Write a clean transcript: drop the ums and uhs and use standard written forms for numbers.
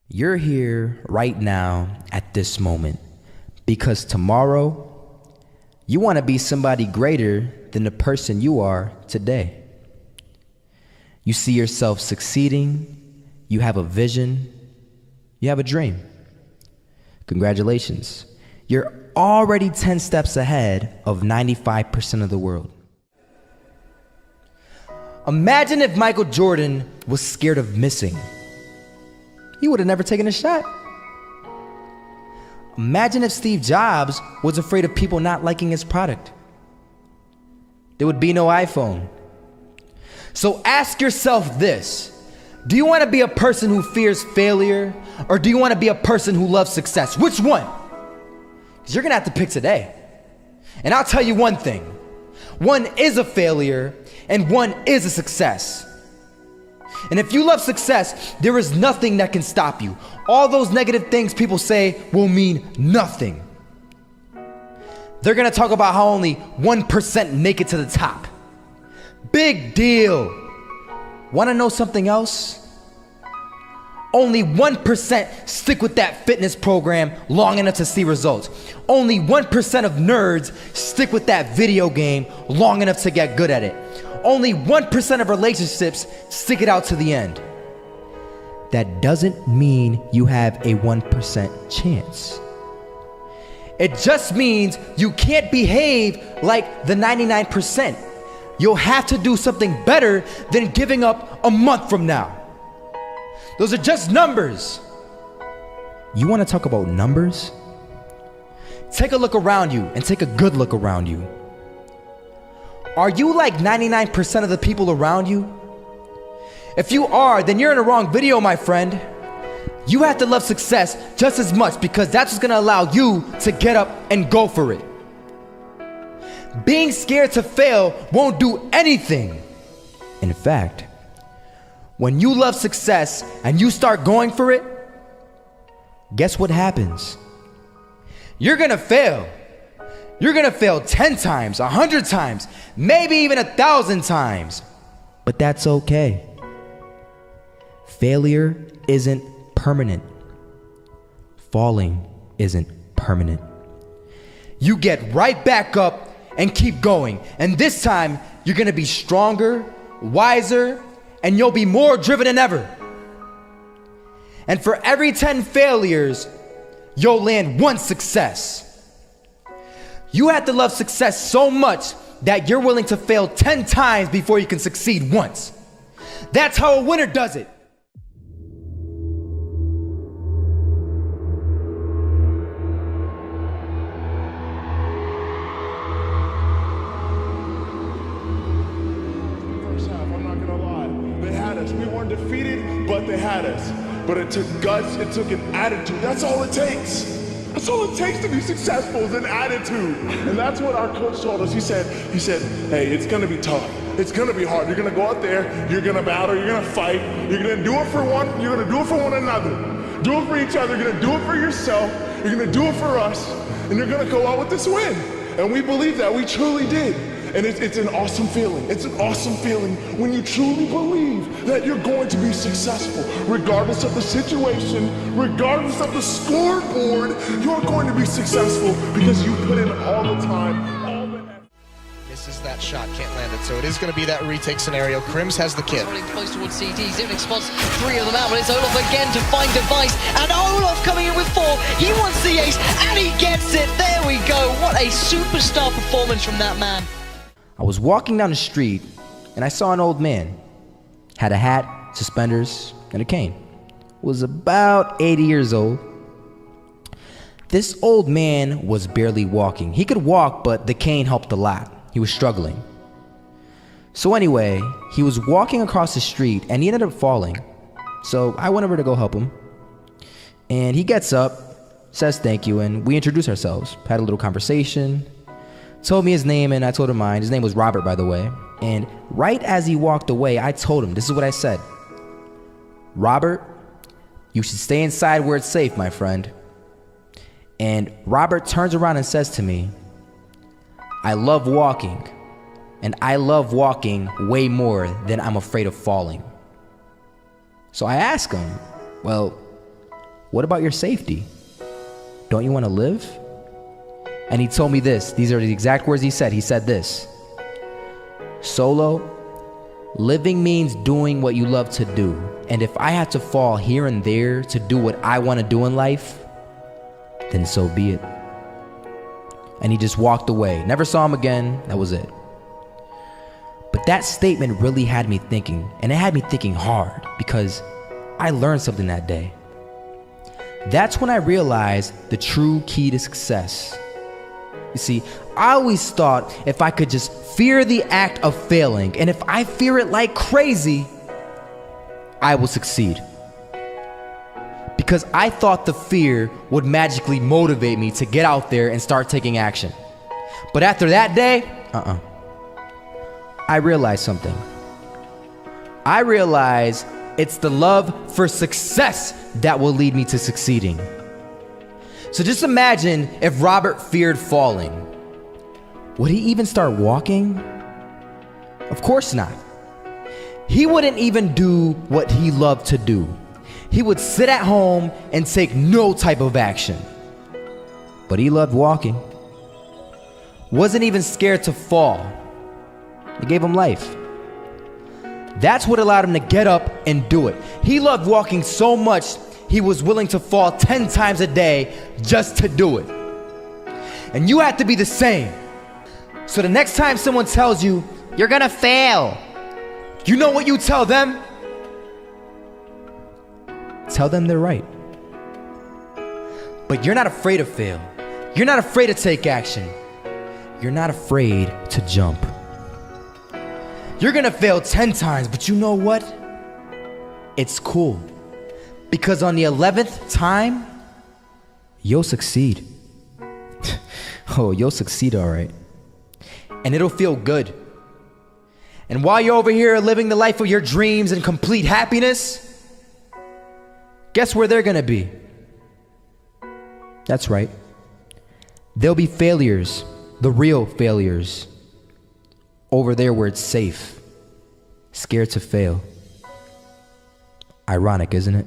You're here right now at this moment because tomorrow you want to be somebody greater than the person you are today. You see yourself succeeding, you have a vision, you have a dream. Congratulations. You're already 10 steps ahead of 95% of the world. Imagine if Michael Jordan was scared of missing. He would have never taken a shot. Imagine if Steve Jobs was afraid of people not liking his product. There would be no iPhone. So ask yourself this: do you want to be a person who fears failure, or do you want to be a person who loves success? Which one? Because you're going to have to pick today. And I'll tell you one thing: one is a failure and one is a success. And if you love success, there is nothing that can stop you. All those negative things people say will mean nothing. They're gonna talk about how only 1% make it to the top. Big deal. Wanna know something else? Only 1% stick with that fitness program long enough to see results. Only 1% of nerds stick with that video game long enough to get good at it. Only 1% of relationships stick it out to the end. That doesn't mean you have a 1% chance. It just means you can't behave like the 99%. You'll have to do something better than giving up a month from now. Those are just numbers. You want to talk about numbers? Take a look around you and take a good look around you. Are you like 99% of the people around you? If you are, then you're in the wrong video, my friend. You have to love success just as much because that's what's gonna allow you to get up and go for it. Being scared to fail won't do anything. In fact, when you love success and you start going for it, guess what happens? You're gonna fail. You're gonna fail 10 times, 100 times, maybe even 1,000 times. But that's okay. Failure isn't permanent. Falling isn't permanent. You get right back up and keep going. And this time, you're gonna be stronger, wiser, and you'll be more driven than ever. And for every 10 failures, you'll land one success. You have to love success so much that you're willing to fail 10 times before you can succeed once. That's how a winner does it. First half, I'm not gonna lie. They had us. We weren't defeated, but they had us. But it took guts, it took an attitude. That's all it takes. That's all it takes to be successful is an attitude. And that's what our coach told us. He said, hey, it's gonna be tough. It's gonna be hard. You're gonna go out there, you're gonna battle, you're gonna fight, you're gonna do it for one, you're gonna do it for one another. Do it for each other, you're gonna do it for yourself, you're gonna do it for us, and you're gonna go out with this win. And we believe that, we truly did. And it's an awesome feeling. It's an awesome feeling when you truly believe that you're going to be successful. Regardless of the situation, regardless of the scoreboard, you're going to be successful because you put in all the time, all the effort. Misses that shot, can't land it. So it is going to be that retake scenario. Crims has the kid. Running close towards CD. Zivnik spots 3 of them out, but it's Olaf again to find Device. And Olaf coming in with 4. He wants the ace, and he gets it. There we go. What a superstar performance from that man. I was walking down the street and I saw an old man. Had a hat, suspenders, and a cane. Was about 80 years old. This old man was barely walking. He could walk, but the cane helped a lot. He was struggling. So anyway, he was walking across the street and he ended up falling. So I went over to go help him. And he gets up, says thank you, and we introduced ourselves. Had a little conversation. Told me his name and I told him mine. His name was Robert, by the way. And right as he walked away, I told him, this is what I said. Robert, you should stay inside where it's safe, my friend. And Robert turns around and says to me, I love walking, and I love walking way more than I'm afraid of falling. So I ask him, well, What about your safety? Don't you want to live? And he told me this. These are the exact words he said. He said this: Solo, living means doing what you love to do. And if I had to fall here and there to do what I want to do in life, then so be it. And he just walked away. Never saw him again. That was it. But that statement really had me thinking, and it had me thinking hard, because I learned something that day. That's when I realized the true key to success. You see, I always thought if I could just fear the act of failing, and if I fear it like crazy, I will succeed. Because I thought the fear would magically motivate me to get out there and start taking action. But after that day, I realized something. I realized it's the love for success that will lead me to succeeding. So just imagine if Robert feared falling. Would he even start walking? Of course not. He wouldn't even do what he loved to do. He would sit at home and take no type of action. But he loved walking. Wasn't even scared to fall. It gave him life. That's what allowed him to get up and do it. He loved walking so much, he was willing to fall 10 times a day just to do it. And you have to be the same. So the next time someone tells you, you're gonna fail, you know what you tell them? Tell them they're right. But you're not afraid to fail. You're not afraid to take action. You're not afraid to jump. You're gonna fail 10 times, but you know what? It's cool. Because on the 11th time, you'll succeed. Oh, you'll succeed, all right. And it'll feel good. And while you're over here living the life of your dreams and complete happiness, guess where they're gonna be? That's right. They'll be failures, the real failures. Over there where it's safe, scared to fail. Ironic, isn't it?